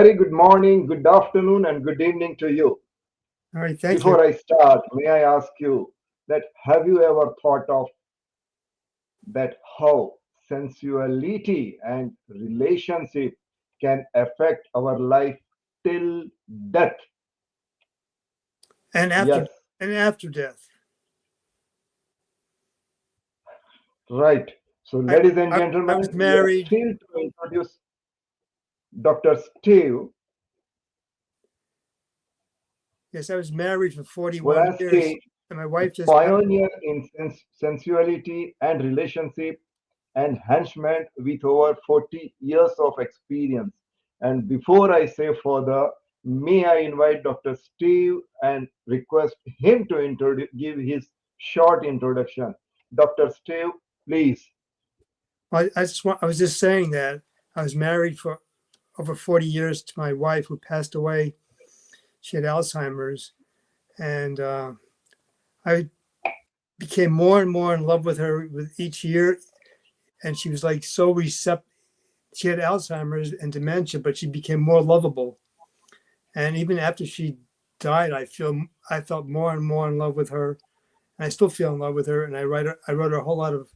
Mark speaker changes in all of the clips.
Speaker 1: very good morning, good afternoon, and good evening to you.
Speaker 2: All right, thank you.
Speaker 1: Before I start, may I ask you that have you ever thought of that how sensuality and relationship can affect our life till death?
Speaker 2: And after
Speaker 1: Yes,
Speaker 2: and after death.
Speaker 1: right. So,
Speaker 2: I,
Speaker 1: ladies and
Speaker 2: I was
Speaker 1: gentlemen, we are
Speaker 2: married.
Speaker 1: thrilled to introduce Dr. Steve
Speaker 2: Yes, I was married for 41 years,
Speaker 1: Bodansky,
Speaker 2: and my
Speaker 1: a
Speaker 2: wife just passed.
Speaker 1: pioneer in sensuality and relationship enhancement with over 40 years of experience. And before I say further, may I invite Dr. Steve and request him to give his short introduction. Dr. Steve, please.
Speaker 2: I was just saying that I was married for over 40 years to my wife who passed away. She had Alzheimer's, and I became more and more in love with her with each year. And she was like so receptive. She had Alzheimer's and dementia, but she became more lovable. And even after she died, I felt more and more in love with her. And I still feel in love with her. And I wrote her a whole lot of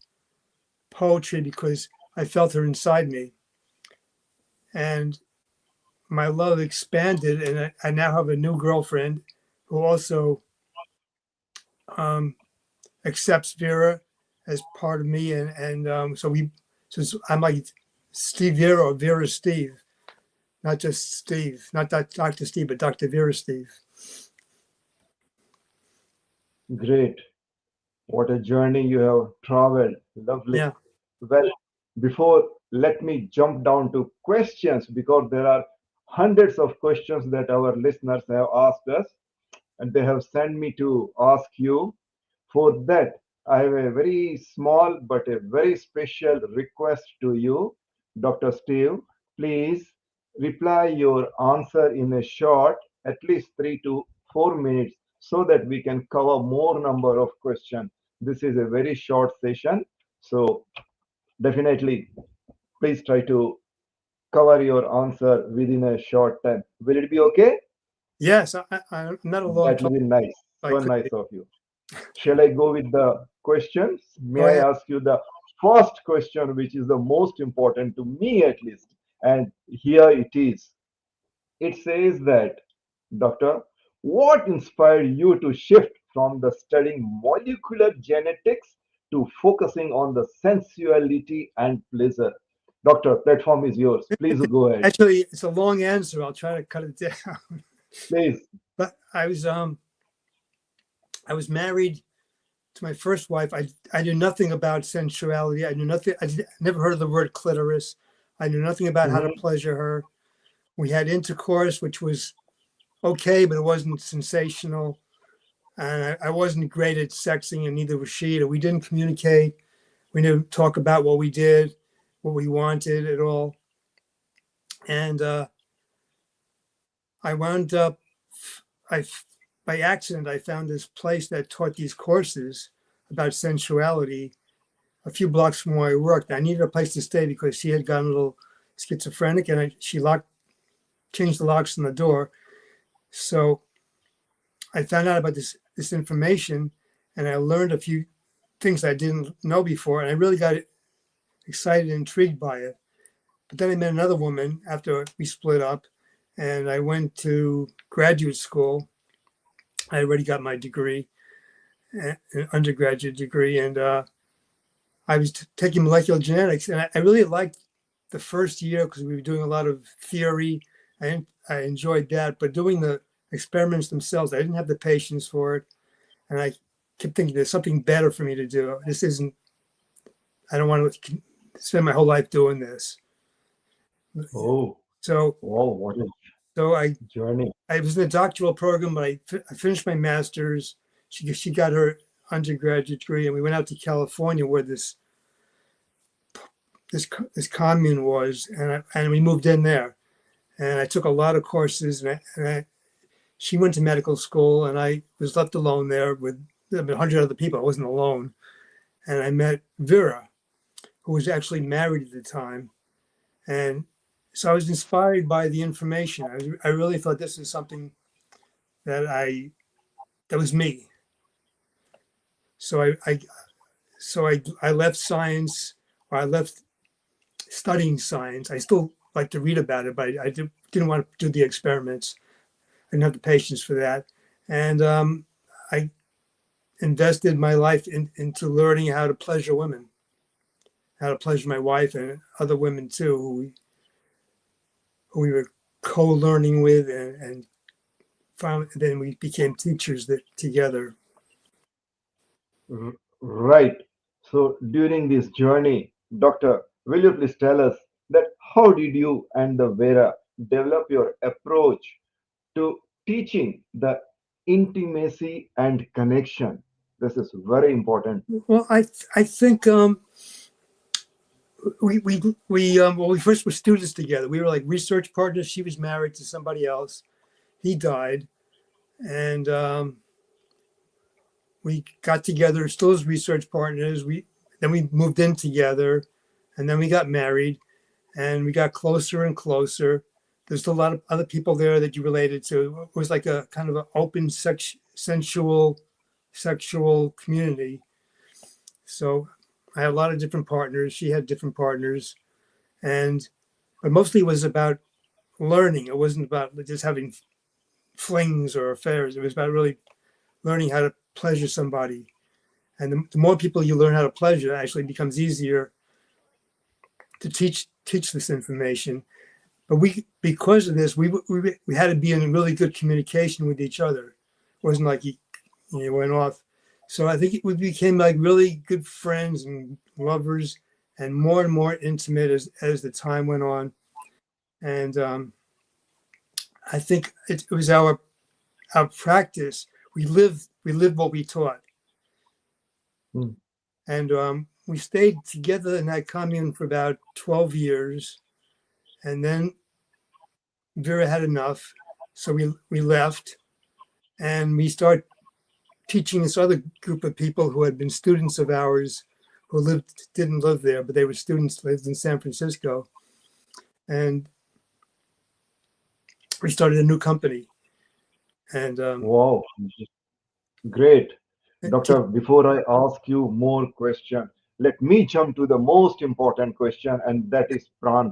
Speaker 2: poetry because I felt her inside me. And my love expanded, and I now have a new girlfriend who also um, accepts Vera as part of me. So I'm like Steve Vera or Vera Steve, not just Steve, not Dr. Steve, but Dr. Vera Steve.
Speaker 1: Great. What a journey you have traveled. Lovely.
Speaker 2: Yeah.
Speaker 1: Well, before let me jump down to questions because there are hundreds of questions that our listeners have asked us and they have sent me to ask you. For that, I have a very small but a very special request to you, Dr. Steve. Please reply your answer in a short, at least 3 to 4 minutes, so that we can cover more number of questions. This is a very short session, so definitely please try to cover your answer within a short time. Will it be okay?
Speaker 2: Yes, I'm not a long
Speaker 1: That will
Speaker 2: talk.
Speaker 1: be nice.
Speaker 2: I
Speaker 1: So
Speaker 2: could
Speaker 1: nice
Speaker 2: be.
Speaker 1: of you. Shall I go with the questions? May
Speaker 2: Go
Speaker 1: I
Speaker 2: ahead.
Speaker 1: ask you the first question, which is the most important to me at least? And here it is. It says that, Doctor, what inspired you to shift from the studying molecular genetics to focusing on the sensuality and pleasure? Doctor, platform is yours. Please go ahead.
Speaker 2: Actually, it's a long answer. I'll try to cut it down.
Speaker 1: Please.
Speaker 2: But I was married to my first wife. I knew nothing about sensuality. I knew nothing. Never heard of the word clitoris. I knew nothing about how to
Speaker 1: Mhm.
Speaker 2: pleasure her. We had intercourse, which was okay, but it wasn't sensational. And I wasn't great at sexing, and neither was she. We didn't communicate. We didn't talk about what we did, what we wanted at all. And I wound up, I by accident, I found this place that taught these courses about sensuality a few blocks from where I worked. I needed a place to stay because she had gotten a little schizophrenic, and she changed the locks on the door. So I found out about this information, and I learned a few things I didn't know before, and I really got excited and intrigued by it. But then I met another woman after we split up, and I went to graduate school. I already got my degree, an undergraduate degree, and I was taking molecular genetics, and I really liked the first year because we were doing a lot of theory. I enjoyed that, but doing the experiments themselves, I didn't have the patience for it, and I kept thinking there's something better for me to do. This isn't. I don't want to spend my whole life doing this.
Speaker 1: Oh,
Speaker 2: So,
Speaker 1: wow, what a
Speaker 2: so
Speaker 1: journey.
Speaker 2: I was in a doctoral program, but I finished my master's. She got her undergraduate degree, and we went out to California where this commune was, and we moved in there. And I took a lot of courses, she went to medical school, and I was left alone there with 100 other people. I wasn't alone. And I met Vera, who was actually married at the time. And so I was inspired by the information. I really thought this is something that was me. So I left science, or I left studying science. I still like to read about it, but I didn't want to do the experiments. I didn't have the patience for that. And I invested my life into learning how to pleasure women, how to pleasure my wife and other women too, who we were co-learning with, and finally then we became teachers together.
Speaker 1: Right. So during this journey, Doctor, will you please tell us that how did you and the Vera develop your approach to teaching the intimacy and connection? This is very important.
Speaker 2: Well, I think we first were students together. We were like research partners. She was married to somebody else. He died, and we got together still as research partners. Then we moved in together, and then we got married, and we got closer and closer. There's a lot of other people there that you related to. It was like a kind of an open sensual sexual community. So I had a lot of different partners. She had different partners, but mostly it was about learning. It wasn't about just having flings or affairs. It was about really learning how to pleasure somebody. And the more people you learn how to pleasure, it actually becomes easier to teach this information. But because of this, we had to be in really good communication with each other. It wasn't like you went off. So I think we became like really good friends and lovers, and more intimate as the time went on. And I think it was our practice. We lived what we taught.
Speaker 1: Mm.
Speaker 2: And we stayed together in that commune for about 12 years. And then Vera had enough. So we left, and we started teaching this other group of people who had been students of ours, who didn't live there, but they were students, lived in San Francisco. And we started a new company. And
Speaker 1: Wow, great. Doctor, before I ask you more questions, let me jump to the most important question, and that is pran.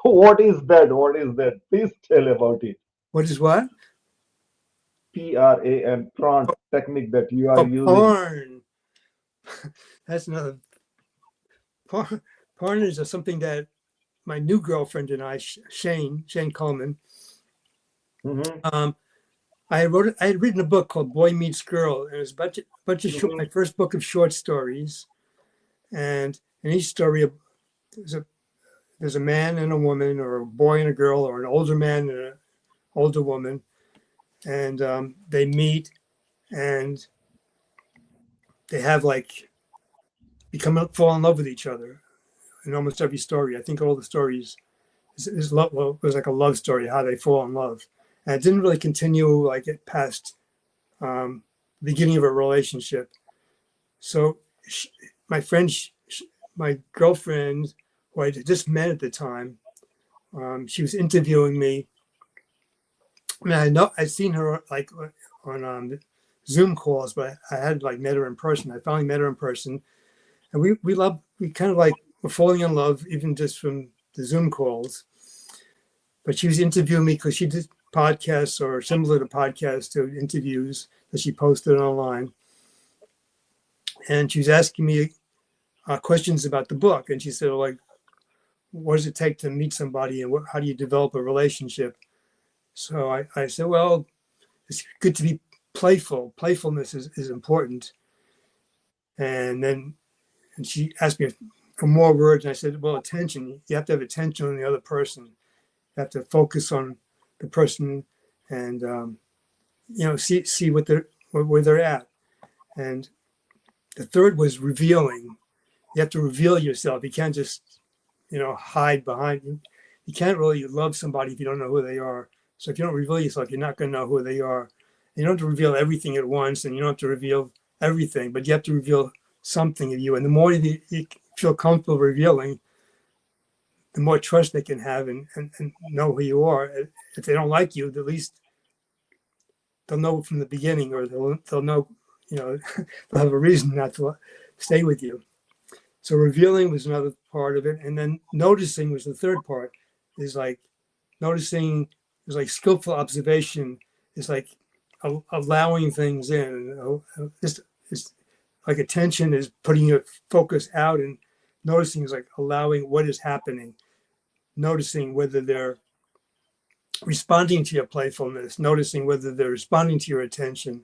Speaker 1: What is that? What is that? Please tell about it.
Speaker 2: what is what?
Speaker 1: PRAN, pran technique that you are
Speaker 2: Oh,
Speaker 1: using.
Speaker 2: PARN. That's another. PARN is something that my new girlfriend and I, Shane Kulman,
Speaker 1: Mm-hmm.
Speaker 2: I had written a book called Boy Meets Girl, and it was a bunch of
Speaker 1: Mm-hmm.
Speaker 2: my first book of short stories. And in each story, there's a man and a woman, or a boy and a girl, or an older man and an older woman, and they meet, and they have fall in love with each other in almost every story. I think all the stories is love. Well, it was like a love story, how they fall in love, and it didn't really continue like it past the beginning of a relationship. So my friend, my girlfriend, who I just met at the time, she was interviewing me. I mean, I'd seen her like on Zoom calls, but I had like met her in person. I finally met her in person, and we kind of like were falling in love even just from the Zoom calls. But she was interviewing me because she did podcasts or similar to podcasts, to interviews that she posted online, and she was asking me questions about the book. And she said, like, what does it take to meet somebody, and how do you develop a relationship? So I said, well, it's good to be playful. Playfulness is important. And she asked me for more words, and I said, well, attention. You have to have attention on the other person. You have to focus on the person, and see where they're at. And the third was revealing. You have to reveal yourself. You can't just hide behind. You can't really love somebody if you don't know who they are. So if you don't reveal yourself, you're not going to know who they are. You don't have to reveal everything at once, and you don't have to reveal everything, but you have to reveal something of you. And the more you feel comfortable revealing, the more trust they can have and know who you are. If they don't like you, at least they'll know from the beginning, or they'll know, they'll have a reason not to stay with you. So revealing was another part of it. And then noticing was the third part. Is like noticing is like skillful observation, is like allowing things in. It's like attention is putting your focus out, and noticing is like allowing what is happening, noticing whether they're responding to your playfulness, noticing whether they're responding to your attention,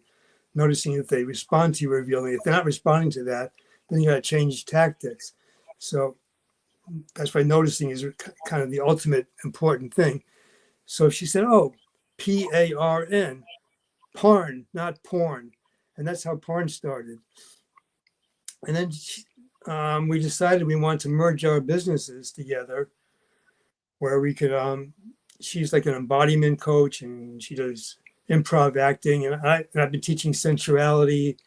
Speaker 2: noticing if they respond to your revealing. If they're not responding to that, then you got to change tactics. So that's why noticing is kind of the ultimate important thing. So she said, oh, PARN, PARN, not porn. And that's how PARN started. And then we decided we wanted to merge our businesses together, where we could, she's like an embodiment coach, and she does improv acting. And I've been teaching sensuality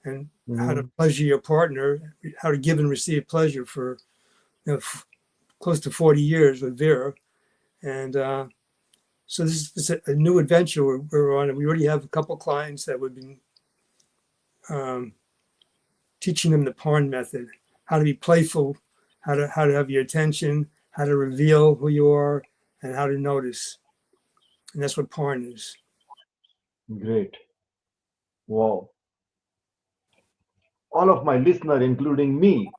Speaker 2: and how to pleasure your partner, how to give and receive pleasure for close to 40 years with Vera. And so this is a new adventure we're on. And we already have a couple clients that we've been teaching them the PARN method, how to be playful, how to have your attention, how to reveal who you are, and how to notice. And that's what PARN is.
Speaker 1: Great. Wow. All of my listeners, including me,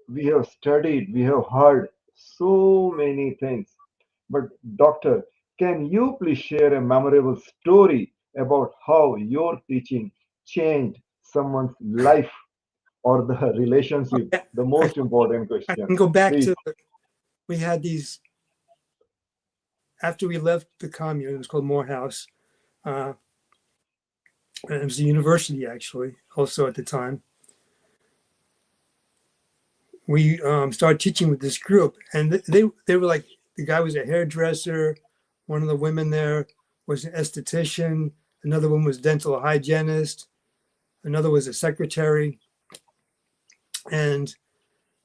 Speaker 1: we have studied, we have heard so many things. But, doctor, can you please share a memorable story about how your teaching changed someone's life or the relationship?
Speaker 2: Okay.
Speaker 1: The most important
Speaker 2: I
Speaker 1: question.
Speaker 2: can go back
Speaker 1: Please.
Speaker 2: to, we had these, after we left the commune, it was called Morehouse. And it was a university, actually, also at the time. We started teaching with this group, and they were like, the guy was a hairdresser, one of the women there was an esthetician, another one was dental hygienist, another was a secretary. And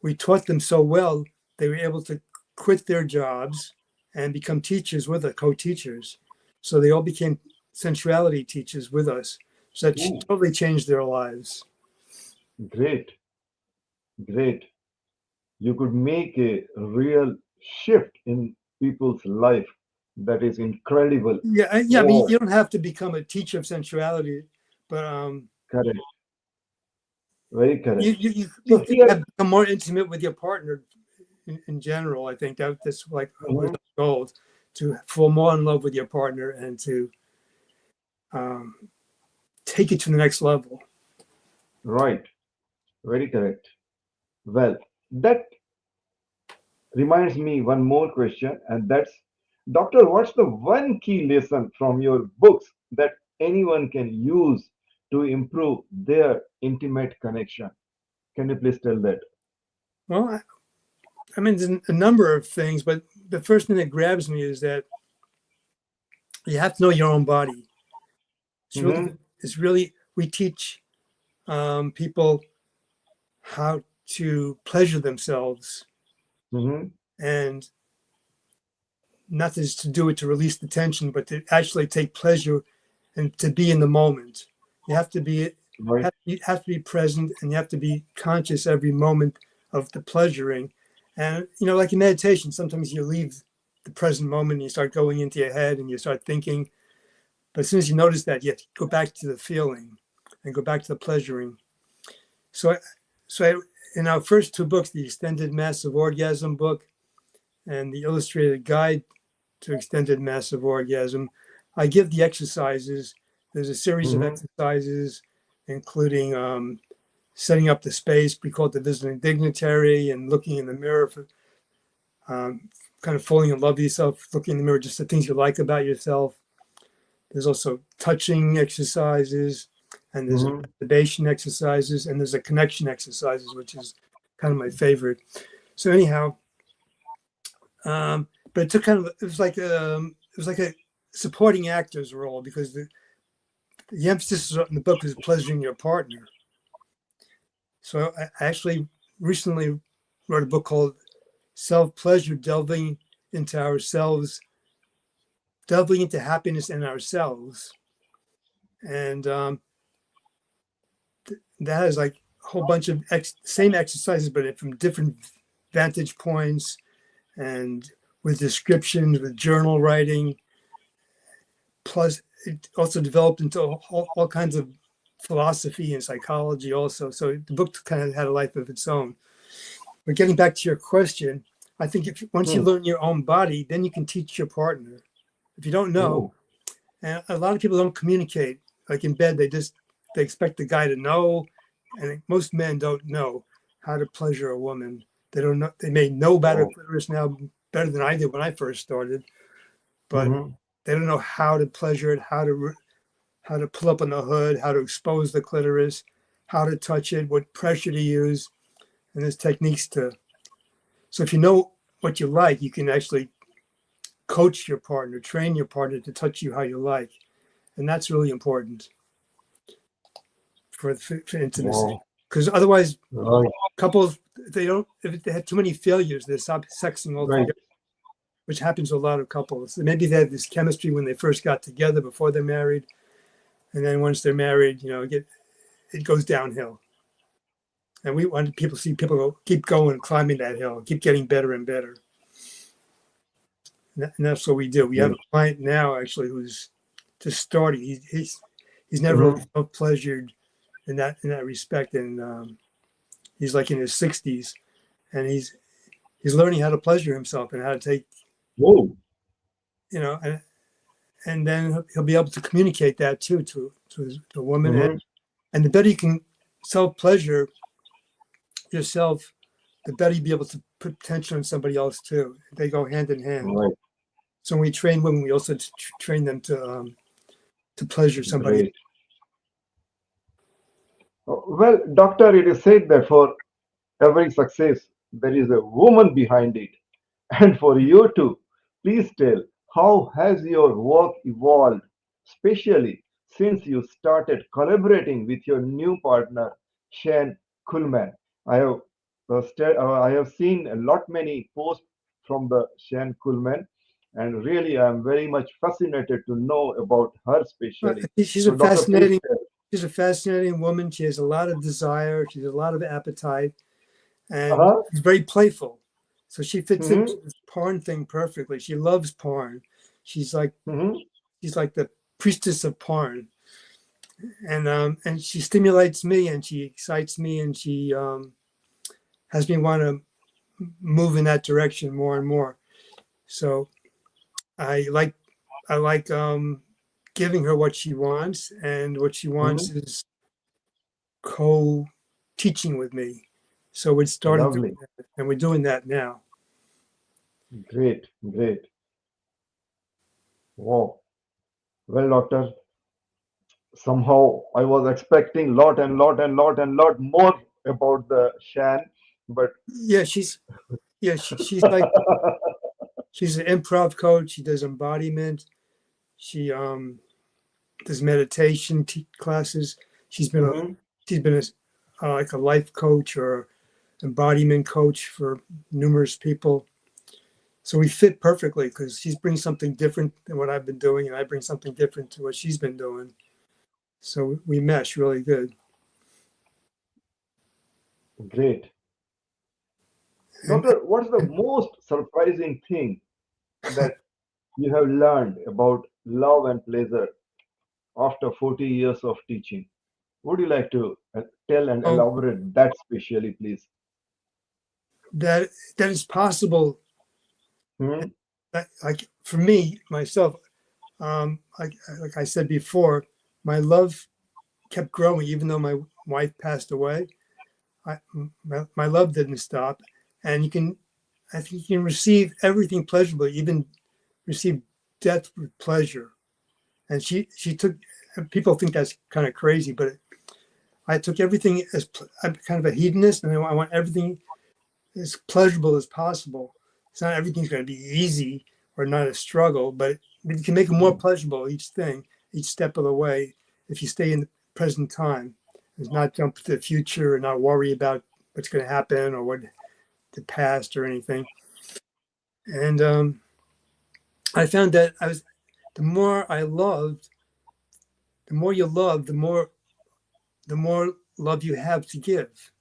Speaker 2: we taught them so well, they were able to quit their jobs and become teachers with us, co-teachers. So they all became sensuality teachers with us. So that
Speaker 1: Ooh,
Speaker 2: totally changed their lives.
Speaker 1: great, great. You could make a real shift in people's life. That is incredible.
Speaker 2: Yeah, I mean,
Speaker 1: Wow,
Speaker 2: you don't have to become a teacher of sensuality, but
Speaker 1: correct. Very
Speaker 2: you
Speaker 1: correct.
Speaker 2: you you,
Speaker 1: So
Speaker 2: you can
Speaker 1: here,
Speaker 2: have become more intimate with your partner in general. I think that's like was
Speaker 1: mhm,
Speaker 2: the goal, to fall more in love with your partner and to um, take it to the next level.
Speaker 1: right, very correct. Well, that reminds me one more question, and that's, Doctor, what's the one key lesson from your books that anyone can use to improve their intimate connection? Can you please tell that?
Speaker 2: Well, I mean, there's a number of things, but the first thing that grabs me is that you have to know your own body.
Speaker 1: Mm-hmm,
Speaker 2: It's really we teach people how to pleasure themselves,
Speaker 1: mm-hmm,
Speaker 2: and not just to do it to release the tension, but to actually take pleasure and to be in the moment. You have to be
Speaker 1: right,
Speaker 2: you have to be present, and you have to be conscious every moment of the pleasuring. And like in meditation, sometimes you leave the present moment and you start going into your head and you start thinking. But as soon as you notice that, you have to go back to the feeling and go back to the pleasuring. So in our first two books, the Extended Massive Orgasm book and the Illustrated Guide to Extended Massive Orgasm, I give the exercises. There's a series of
Speaker 1: mm-hmm,
Speaker 2: exercises, including setting up the space. We call it the visiting dignitary, and looking in the mirror for kind of falling in love with yourself, looking in the mirror, just the things you like about yourself. There's also touching exercises, and there's
Speaker 1: mm-hmm,
Speaker 2: masturbation exercises, and there's a connection exercises, which is kind of my favorite. So anyhow, but it took kind of it was like a supporting actor's role, because the emphasis in the book is pleasuring your partner. So I actually recently wrote a book called self-pleasure, delving into ourselves, delving into happiness in ourselves. And that is like a whole bunch of same exercises, but from different vantage points and with descriptions, with journal writing. Plus, it also developed into all kinds of philosophy and psychology also. So the book kind of had a life of its own. But getting back to your question, I think once you learn your own body, then you can teach your partner. If you don't know, and a lot of people don't communicate, like in bed, they expect the guy to know, and most men don't know how to pleasure a woman. They don't know. They may know about her clitoris now better than I did when I first started, but they don't know how to pleasure it, how to pull up on the hood, how to expose the clitoris, how to touch it, what pressure to use, and there's techniques to. So if you know what you like, you can actually coach your partner, train your partner to touch you how you like, and that's really important for intimacy. Because otherwise, couples if they have too many failures, they stop sexing altogether, which happens to a lot of couples. Maybe they have this chemistry when they first got together before they're married, and then once they're married, it goes downhill. And we want people to see people keep going, climbing that hill, keep getting better and better. And that's what we do. We have a client now actually who's just starting. He's never really felt pleasured in that respect, and he's like in his 60s, and he's learning how to pleasure himself and how to take, and then he'll be able to communicate that too to the woman, and the better you can self-pleasure yourself, the better you'll be able to put tension on somebody else too. They go hand in hand. So when we train women, we also train them to pleasure somebody.
Speaker 1: Well, doctor, it is said that for every success, there is a woman behind it. And for you too, please tell, how has your work evolved, especially since you started collaborating with your new partner, Shane Kulman? I have seen a lot many posts from the Shane Kulman, and really I'm very much fascinated to know about her especially.
Speaker 2: She's
Speaker 1: So,
Speaker 2: a
Speaker 1: doctor, please
Speaker 2: fascinating.
Speaker 1: tell.
Speaker 2: She's a fascinating woman. She has a lot of desire. She has a lot of appetite, and
Speaker 1: Uh-huh.
Speaker 2: she's very playful. So she fits
Speaker 1: Mm-hmm.
Speaker 2: into this porn thing perfectly. She loves porn. She's like
Speaker 1: Mm-hmm.
Speaker 2: the priestess of porn, and she stimulates me and she excites me and she has me want to move in that direction more and more. So I like giving her what she wants, and what she wants
Speaker 1: Mm-hmm.
Speaker 2: is co-teaching with me. So we started doing
Speaker 1: Lovely.
Speaker 2: that, and we're doing that now.
Speaker 1: Great. Great. Wow. Well, doctor, somehow I was expecting lot and lot and lot and lot more about the Shan, but
Speaker 2: Yeah, she's like she's an improv coach. She does embodiment. She does meditation classes. She's been
Speaker 1: Mhm.
Speaker 2: like a life coach or embodiment coach for numerous people. So we fit perfectly because she brings something different than what I've been doing, and I bring something different to what she's been doing. So we mesh really good.
Speaker 1: Great.
Speaker 2: And,
Speaker 1: Doctor, what's the
Speaker 2: and
Speaker 1: most surprising thing that you have learned about love and pleasure after 40 years of teaching? Would you like to tell and
Speaker 2: oh,
Speaker 1: elaborate that specially, please?
Speaker 2: that is possible.
Speaker 1: Hmm.
Speaker 2: Like for me myself, like I said before, my love kept growing even though my wife passed away. My love didn't stop, and I think you can receive everything pleasurably, even receive death with pleasure. And she took. People think that's kind of crazy, but I took everything as I'm kind of a hedonist, and I want everything as pleasurable as possible. It's not everything's going to be easy or not a struggle, but you can make it more pleasurable each thing, each step of the way, if you stay in the present time and not jump to the future and not worry about what's going to happen or what the past or anything. And I found that the more I loved, the more you love, the more love you have to give.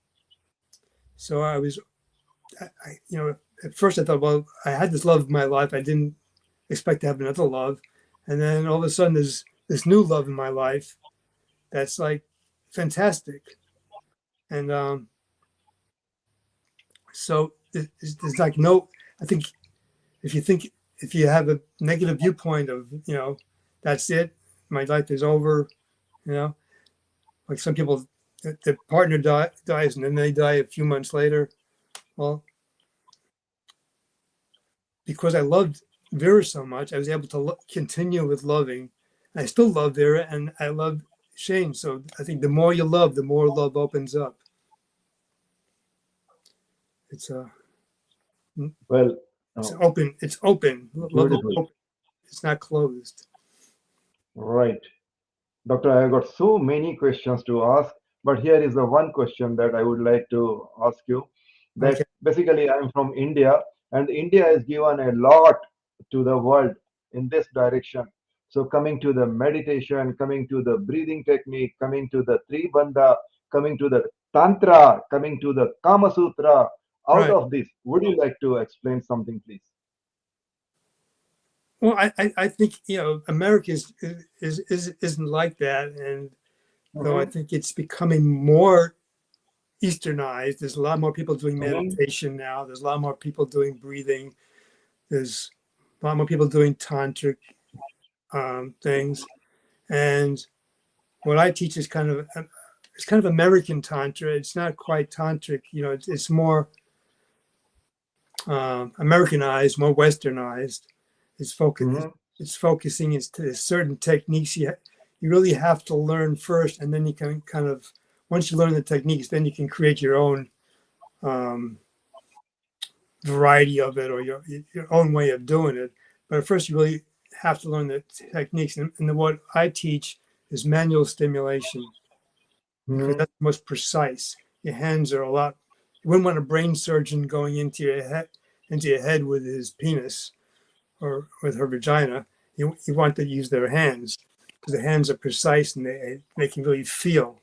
Speaker 2: So at first I thought, well, I had this love of my life. I didn't expect to have another love. And then all of a sudden there's this new love in my life that's like fantastic. And so there's like no, I think if you have a negative viewpoint of, that's it, my life is over, like some people, their partner dies and then they die a few months later. Well, because I loved Vera so much, I was able to continue with loving. I still love Vera and I love Shane. So I think the more you love, the more love opens up. It's
Speaker 1: Well,
Speaker 2: it's open. It's open. Love is
Speaker 1: beautiful.
Speaker 2: open. It's not closed.
Speaker 1: Right. Doctor, I have got so many questions to ask, but here is the one question that I would like to ask you. That
Speaker 2: Okay.
Speaker 1: basically I'm from India, and India has given a lot to the world in this direction. So coming to the meditation, coming to the breathing technique, coming to the Three Bandha, coming to the Tantra, coming to the Kama Sutra. Out
Speaker 2: Right.
Speaker 1: of this, would you like to explain something, please?
Speaker 2: Well, I think America isn't like that, and though I
Speaker 1: Mhm,
Speaker 2: think it's becoming more Easternized. There's a lot more people doing
Speaker 1: mhm,
Speaker 2: meditation now. There's a lot more people doing breathing. There's a lot more people doing tantric things, and what I teach is it's kind of American tantra. It's not quite tantric. It's more Americanized, more Westernized. It's focus.
Speaker 1: mhm.
Speaker 2: It's focusing into certain techniques. You really have to learn first, and then you can kind of once you learn the techniques, then you can create your own um, variety of it or your own way of doing it. But at first, you really have to learn the techniques. And what I teach is manual stimulation because
Speaker 1: Mhm.
Speaker 2: that's the most precise. Your hands are a lot. You wouldn't want a brain surgeon going into your head with his penis or with her vagina. You want to use their hands because the hands are precise and they can really feel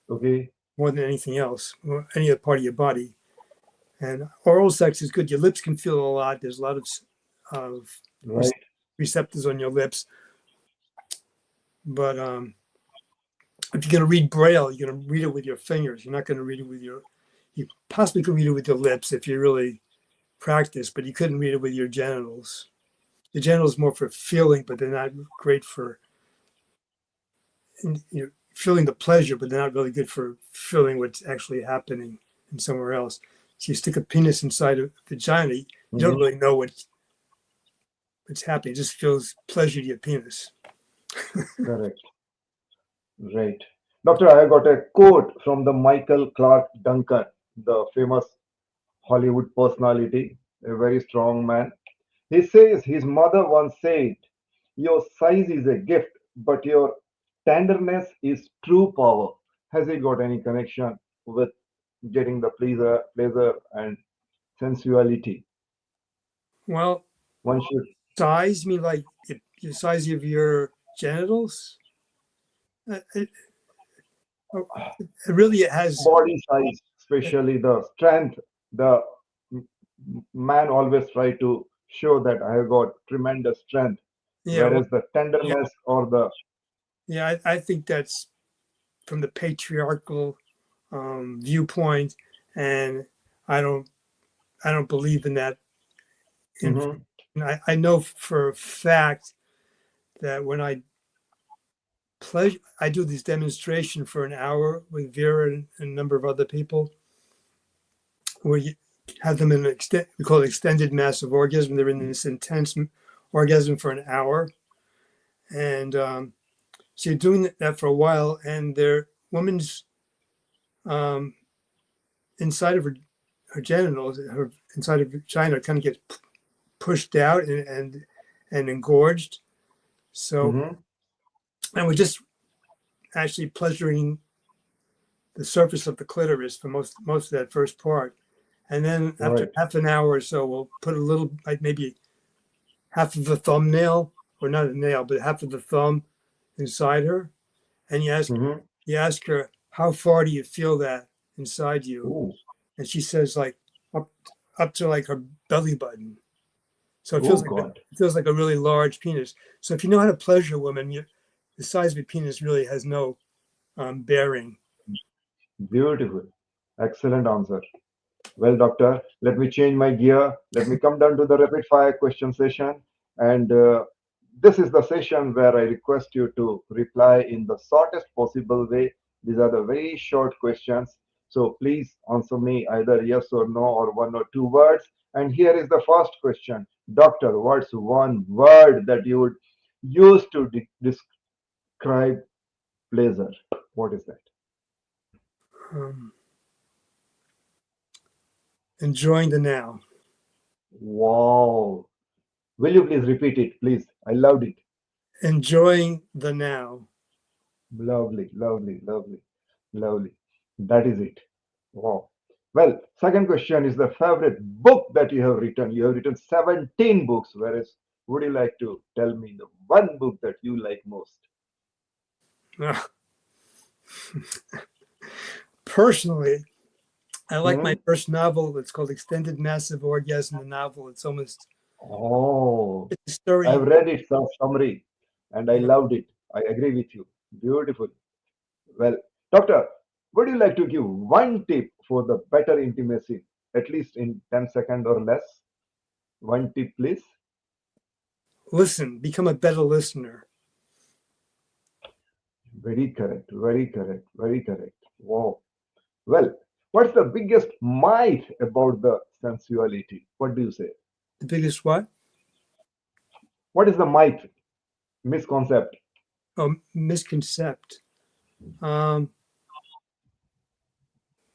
Speaker 1: Okay.
Speaker 2: more than anything else, or any other part of your body. And oral sex is good. Your lips can feel a lot. There's a lot of
Speaker 1: Right.
Speaker 2: receptors on your lips. But if you're going to read Braille, you're going to read it with your fingers. You're not going to read it with you possibly could read it with your lips if you really practice, but you couldn't read it with your genitals. The genitals more for feeling, but they're not great for feeling the pleasure, but they're not really good for feeling what's actually happening in somewhere else. So you stick a penis inside a vagina, you don't
Speaker 1: Mhm.
Speaker 2: really know what's happening. It just feels pleasure to your penis.
Speaker 1: Correct. Right. Doctor, I got a quote from the Michael Clark Duncan, the famous Hollywood personality, a very strong man. He says his mother once said, "Your size is a gift, but your tenderness is true power." Has it got any connection with getting the pleasure and sensuality?
Speaker 2: Well,
Speaker 1: One should
Speaker 2: size, you mean like the size of your genitals? It, it really has,
Speaker 1: body size, especially the strength, the man always try to show that I have got tremendous strength,
Speaker 2: yeah, well,
Speaker 1: whereas the
Speaker 2: yeah,
Speaker 1: tenderness or the
Speaker 2: yeah. I think that's from the patriarchal viewpoint, and I don't, I don't believe in that. In,
Speaker 1: Mhm,
Speaker 2: I know for a fact that when I do this demonstration for an hour with Vera and a number of other people, where you have them in we call it extended massive orgasm. They're in this intense orgasm for an hour, and so you're doing that for a while, and their woman's um, inside of her genitals, her inside of her vagina, kind of gets pushed out and engorged. So,
Speaker 1: mhm,
Speaker 2: and we're just actually pleasuring the surface of the clitoris for most of that first part, And then after
Speaker 1: Right.
Speaker 2: half an hour or so, we'll put a little, like maybe half of the thumbnail, or not a nail, but half of the thumb inside her. And
Speaker 1: Mm-hmm.
Speaker 2: you ask her, how far do you feel that inside you?
Speaker 1: Ooh.
Speaker 2: And she says like up to like her belly button. So
Speaker 1: Oh God.
Speaker 2: it feels like a really large penis. So if you know how to pleasure a woman, the size of a penis really has no bearing.
Speaker 1: Beautiful. Excellent answer. Well, doctor, let me change my gear. Let me come down to the rapid fire question session. And this is the session where I request you to reply in the shortest possible way. These are the very short questions. So please answer me either yes or no or one or two words. And here is the first question. Doctor, what's one word that you would use to describe pleasure? What is that?
Speaker 2: Um, enjoying the now.
Speaker 1: Wow. Will you please repeat it, please? I loved it.
Speaker 2: Enjoying the now.
Speaker 1: Lovely, lovely, lovely, lovely. That is it. Wow. Well, second question is the favorite book that you have written. You have written 17 books, whereas would you like to tell me the one book that you like most?
Speaker 2: Personally, I like my
Speaker 1: Hmm?
Speaker 2: first novel. It's called Extended Massive Orgasm, the novel. It's almost
Speaker 1: Oh,
Speaker 2: it's a story.
Speaker 1: I've read it, some summary, and I
Speaker 2: Yeah.
Speaker 1: loved it. I agree with you. Beautiful. Well, doctor, would you like to give one tip for the better intimacy, at least in 10 seconds or less? One tip, please.
Speaker 2: Listen, become a better listener.
Speaker 1: Very correct, very correct, very correct. Wow. Well, what's the biggest myth about the sensuality? What do you say?
Speaker 2: The biggest what?
Speaker 1: What is the myth, misconcept?
Speaker 2: Oh, misconcept. Um,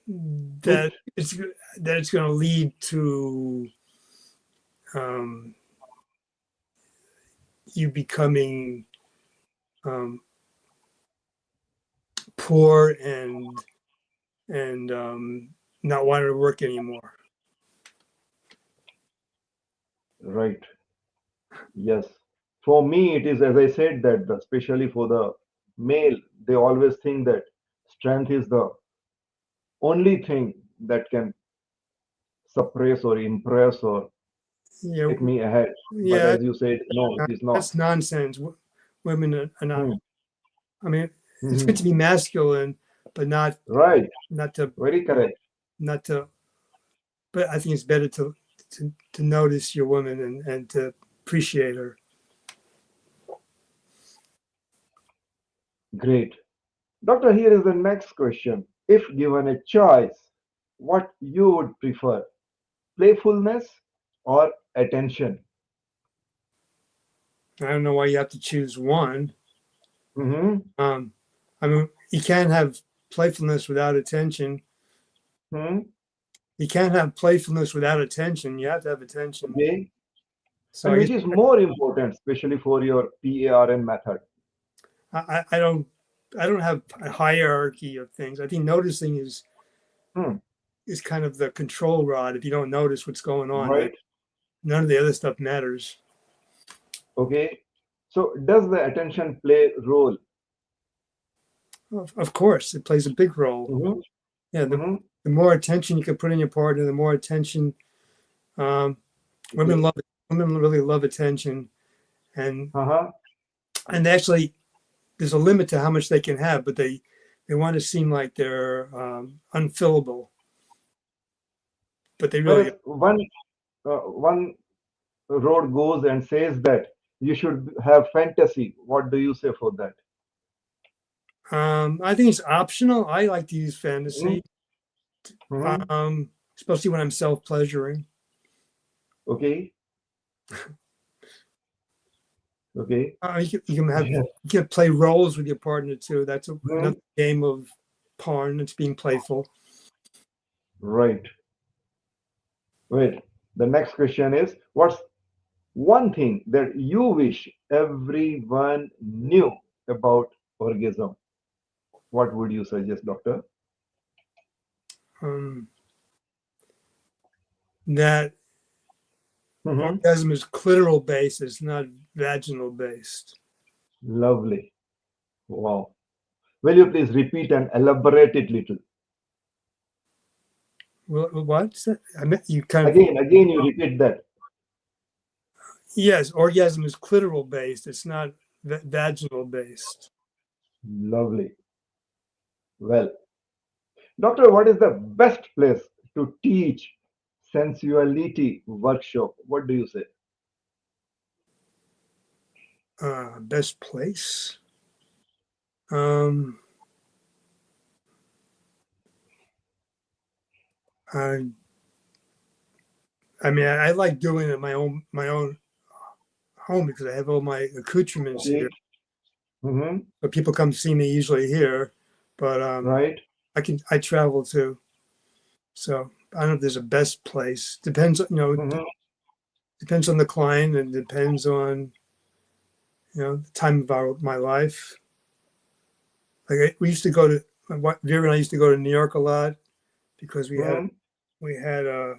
Speaker 1: Myth.
Speaker 2: that it's going to lead to um, you becoming um, poor and not wanting to work anymore.
Speaker 1: Right. Yes. For me, it is as I said that, especially for the male, they always think that strength is the only thing that can suppress or impress or
Speaker 2: Yeah,
Speaker 1: take me ahead. But
Speaker 2: yeah,
Speaker 1: as you said, no, it is not.
Speaker 2: that's nonsense. Women are not.
Speaker 1: Hmm.
Speaker 2: I mean, it's good
Speaker 1: Mhm.
Speaker 2: to be masculine, but
Speaker 1: Right.
Speaker 2: not to
Speaker 1: Very correct.
Speaker 2: not to. But I think it's better to notice your woman and to appreciate her.
Speaker 1: Great. Doctor, here is the next question. If given a choice, what you would prefer, playfulness or attention?
Speaker 2: I don't know why you have to choose one.
Speaker 1: Mm-hmm.
Speaker 2: Um, I mean, you can't have playfulness without attention.
Speaker 1: Hmm.
Speaker 2: You can't have playfulness without attention. You have to have attention.
Speaker 1: Okay.
Speaker 2: So
Speaker 1: And
Speaker 2: I guess
Speaker 1: which is more important, especially for your PARN method?
Speaker 2: I don't have a hierarchy of things. I think noticing
Speaker 1: Hmm.
Speaker 2: is kind of the control rod. If you don't notice what's going on, then
Speaker 1: Right.
Speaker 2: none of the other stuff matters.
Speaker 1: Okay. So does the attention play role?
Speaker 2: Of course, it plays a big role.
Speaker 1: Mm-hmm.
Speaker 2: Yeah,
Speaker 1: Mm-hmm.
Speaker 2: the more attention you can put in your partner, the more attention. Um, women
Speaker 1: Okay.
Speaker 2: love it. Women really love attention, and
Speaker 1: Uh-huh.
Speaker 2: and actually, there's a limit to how much they can have, but they want to seem like they're unfillable, but they really.
Speaker 1: Whereas one road goes and says that you should have fantasy. What do you say for that?
Speaker 2: I think it's optional. I like to use fantasy,
Speaker 1: Mm-hmm.
Speaker 2: especially when I'm self pleasuring.
Speaker 1: Okay. Okay.
Speaker 2: You can play roles with your partner too. That's
Speaker 1: Mhm.
Speaker 2: another game of PARN. It's being playful.
Speaker 1: Right. Wait. The next question is, what's one thing that you wish everyone knew about orgasm? What would you suggest, doctor?
Speaker 2: Um, that
Speaker 1: Mhm.
Speaker 2: orgasm is clitoral based, it's not vaginal based.
Speaker 1: Lovely. Wow. Will you please repeat and elaborate it little?
Speaker 2: What's that? I mean, you kind of,
Speaker 1: Again, you repeat that.
Speaker 2: yes, orgasm is clitoral based, it's not vaginal based.
Speaker 1: Lovely. Well, doctor, what is the best place to teach sensuality workshop? What do you say?
Speaker 2: Best place? Um, I, I mean, I like doing it in my own home because I have all my accoutrements
Speaker 1: Okay.
Speaker 2: here.
Speaker 1: Mm-hmm.
Speaker 2: But people come see me usually here, but
Speaker 1: Right.
Speaker 2: I travel too. So I don't know if there's a best place. Depends,
Speaker 1: Mm-hmm.
Speaker 2: depends on the client and depends on the time of my life. Like we used to go to Vera and I used to go to New York a lot because
Speaker 1: Mm-hmm.
Speaker 2: we had a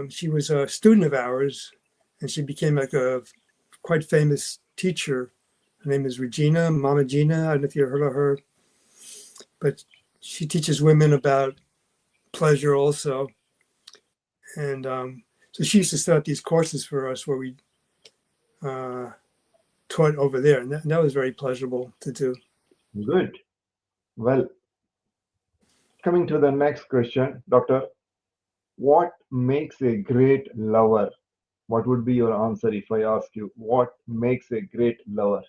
Speaker 2: she was a student of ours and she became like a quite famous teacher. Her name is Regina, Mama Gina. I don't know if you heard of her, but she teaches women about pleasure also. And so she used to set up these courses for us where we uh, taught over there, and that was very pleasurable to do.
Speaker 1: Good. Well, coming to the next question, doctor, what makes a great lover? What would be your answer if I ask you what makes a great lover?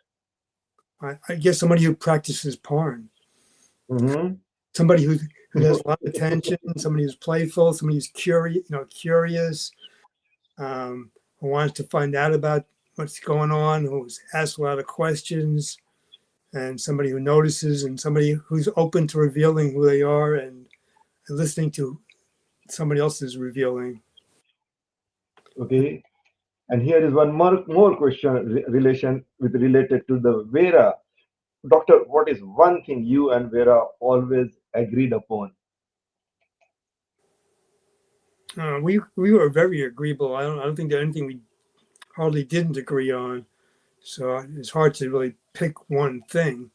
Speaker 2: I guess somebody who practices PARN,
Speaker 1: Mm-hmm.
Speaker 2: somebody who has a lot of attention, somebody who's playful, somebody who's curious, who wants to find out about what's going on, who's asked a lot of questions, and somebody who notices, and somebody who's open to revealing who they are and listening to somebody else's revealing.
Speaker 1: Okay. And here is one more question relation with related to the Vera. Doctor, what is one thing you and Vera always agreed upon?
Speaker 2: We were very agreeable. I don't think there's anything we hardly didn't agree on. So it's hard to really pick one thing.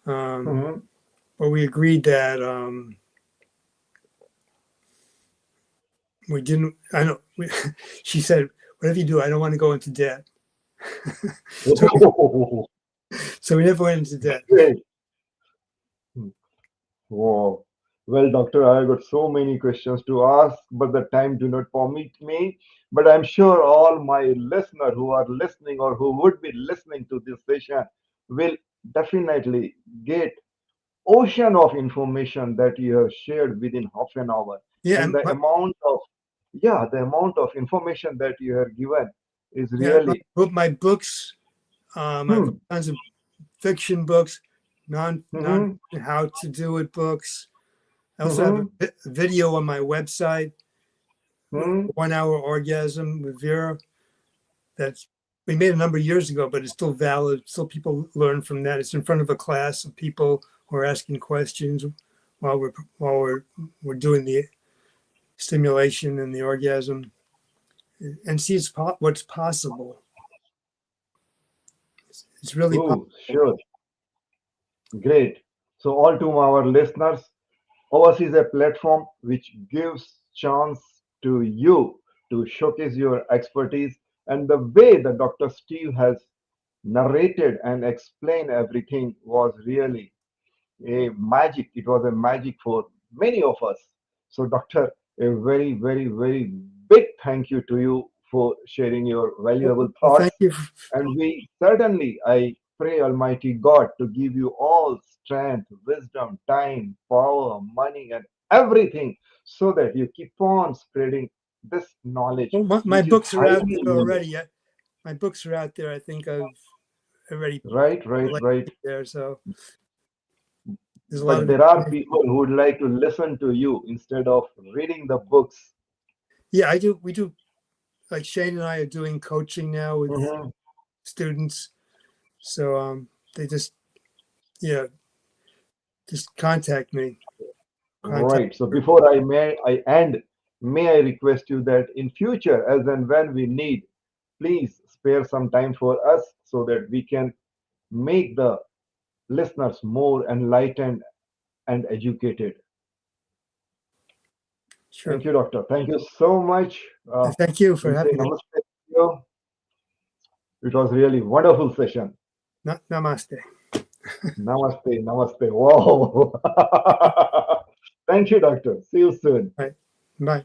Speaker 2: Um,
Speaker 1: Mm-hmm.
Speaker 2: but we agreed that we didn't. I don't. We, she said, "Whatever you do, I don't want to go into debt." so, so we never went into debt.
Speaker 1: Great. Wow. Well, doctor, I got so many questions to ask, but the time do not permit me. But I'm sure all my listeners who are listening or who would be listening to this session will definitely get ocean of information that you have shared within half an hour.
Speaker 2: Yeah,
Speaker 1: And
Speaker 2: and
Speaker 1: the amount of information that you have given is
Speaker 2: yeah.
Speaker 1: really,
Speaker 2: My books. I have
Speaker 1: hmm,
Speaker 2: all kinds of fiction books, non
Speaker 1: hmm,
Speaker 2: how to do it books. I also have
Speaker 1: hmm,
Speaker 2: a video on my website,
Speaker 1: hmm.
Speaker 2: 1 hour orgasm with Vera. That's we made a number of years ago, but it's still valid. Still, people learn from that. It's in front of a class of people who are asking questions while we're doing the stimulation and the orgasm, and see what's possible. It's really
Speaker 1: Oh,
Speaker 2: possible.
Speaker 1: sure. Great. So all to our listeners, ours is a platform which gives chance to you to showcase your expertise and the way the Dr. Steve has narrated and explained everything was really a magic. It was a magic for many of us. So, Doctor, a very, very, very big thank you to you for sharing your valuable
Speaker 2: Well, thank
Speaker 1: thoughts.
Speaker 2: you.
Speaker 1: And we certainly, I pray Almighty God to give you all strength, wisdom, time, power, money, and everything so that you keep on spreading this knowledge,
Speaker 2: Well, my
Speaker 1: which is
Speaker 2: books are
Speaker 1: highly
Speaker 2: out there
Speaker 1: needed.
Speaker 2: already. My books are out there. I think I've already
Speaker 1: Right, right,
Speaker 2: collected
Speaker 1: right.
Speaker 2: there. So there's a lot
Speaker 1: But
Speaker 2: of
Speaker 1: there are
Speaker 2: information.
Speaker 1: people who would like to listen to you instead of reading the books.
Speaker 2: Yeah, I do. We do. Like Shane and I are doing coaching now with
Speaker 1: Mhm.
Speaker 2: students. So they yeah, just contact me. Contact.
Speaker 1: Right. So before I end, may I request you that in future, as and when we need, please spare some time for us so that we can make the listeners more enlightened and educated.
Speaker 2: Sure.
Speaker 1: Thank you, doctor. Thank you so much.
Speaker 2: Thank you for
Speaker 1: We say
Speaker 2: having me.
Speaker 1: namaste to you. It was really wonderful session.
Speaker 2: Namaste.
Speaker 1: Namaste, namaste. Wow. Thank you, doctor. See you soon.
Speaker 2: Right. Bye.